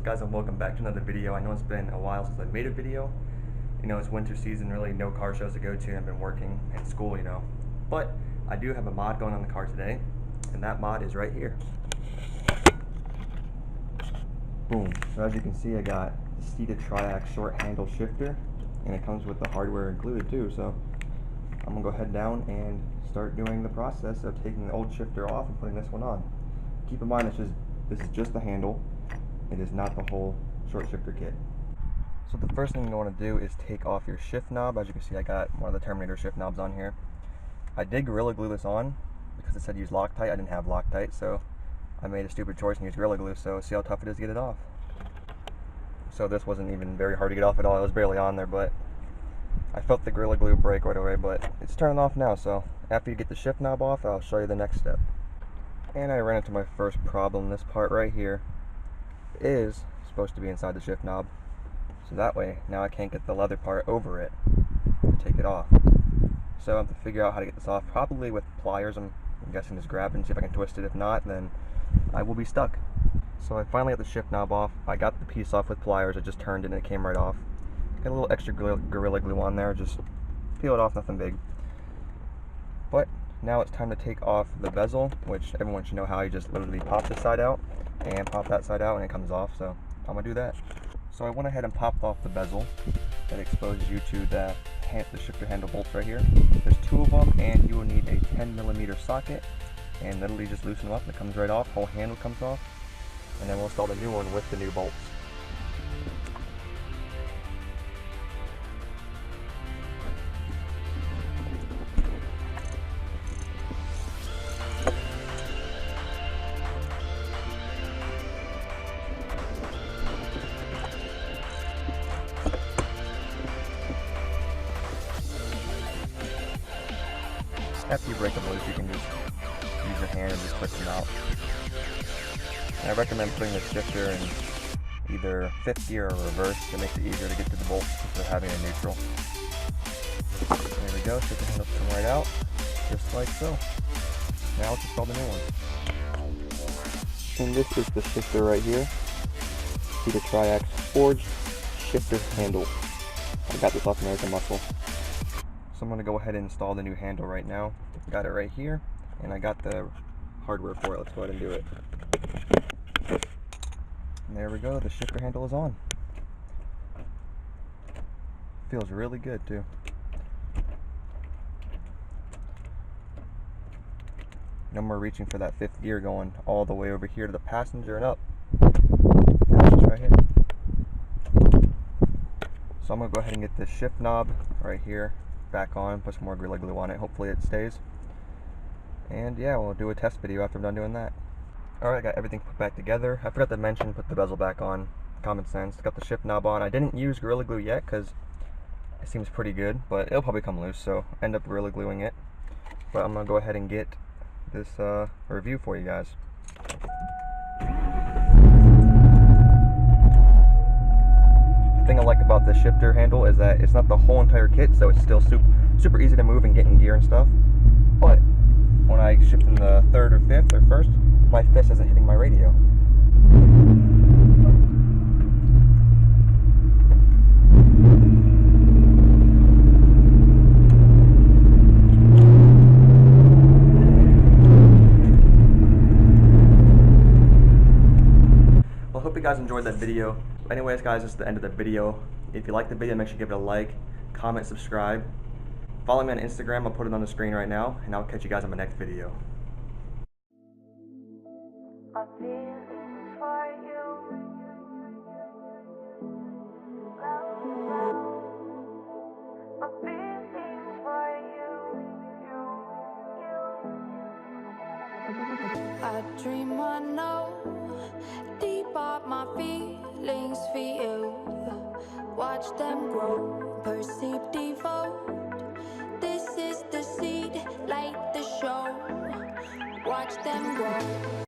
up guys, and welcome back to another video. I know it's been a while since I made a video. You know, it's winter season, really no car shows to go to. I've been working and school, you know. But I do have a mod going on the car today, and that mod is right here. Boom. So as you can see, I got the Steeda Tri-Ax Short Handle Shifter, and it comes with the hardware included too. So I'm gonna go head down and start doing the process of taking the old shifter off and putting this one on. Keep in mind, this is just the handle. It is not the whole short shifter kit. So the first thing you want to do is take off your shift knob. As you can see, I got one of the Terminator shift knobs on here. I did Gorilla Glue this on because it said use Loctite. I didn't have Loctite, so I made a stupid choice and used Gorilla Glue. So see how tough it is to get it off. So this wasn't even very hard to get off at all. It was barely on there, but I felt the Gorilla Glue break right away, but it's turning off now. So after you get the shift knob off, I'll show you the next step. And I ran into my first problem. This part right here is supposed to be inside the shift knob, so that way now I can't get the leather part over it to take it off. So I have to figure out how to get this off, probably with pliers. I'm guessing just grab it and see if I can twist it. If not, then I will be stuck. So I finally got the shift knob off. I got the piece off with pliers. I just turned it and it came right off. Got a little extra Gorilla Glue on there, just peel it off, nothing big. But now it's time to take off the bezel, which everyone should know how. You just literally pop this side out and pop that side out and it comes off, so I'm gonna do that. So I went ahead and popped off the bezel that exposes you to the shifter handle bolts right here. There's two of them, and you will need a 10mm socket, and literally just loosen them up and it comes right off. Whole handle comes off, and then we'll install the new one with the new bolts. After you break them loose, you can just use your hand and just twist them out. And I recommend putting the shifter in either fifth gear or reverse. It makes it easier to get to the bolts instead of having a neutral. There we go, shifter handles come right out, just like so. Now let's install the new one. And this is the shifter right here. Steeda Tri-Ax Forged Shifter Handle. I got this off American Muscle. So I'm going to go ahead and install the new handle right now. Got it right here, and I got the hardware for it. Let's go ahead and do it. And there we go, the shifter handle is on. Feels really good too. No more reaching for that fifth gear going all the way over here to the passenger and up. Now it's right here. So I'm going to go ahead and get this shift knob right here back on, put some more Gorilla Glue on it, hopefully it stays. And yeah, we'll do a test video after I'm done doing that. Alright, I got everything put back together. I forgot to mention, put the bezel back on. Common sense. Got the shift knob on. I didn't use Gorilla Glue yet because it seems pretty good, but it'll probably come loose, so end up Gorilla Gluing it. But I'm going to go ahead and get this review for you guys. The thing I like about this shifter handle is that it's not the whole entire kit, so it's still super easy to move and get in gear and stuff. But when I shift in the third or fifth or first, my fist isn't hitting my radio. Well, I hope you guys enjoyed that video. Anyways guys, this is the end of the video. If you like the video, make sure you give it a like, comment, subscribe. Follow me on Instagram, I'll put it on the screen right now, and I'll catch you guys on my next video. I dream I know deep up my feelings for you. Watch them grow, perceive, devote. This is the seed, light the show. Watch them grow.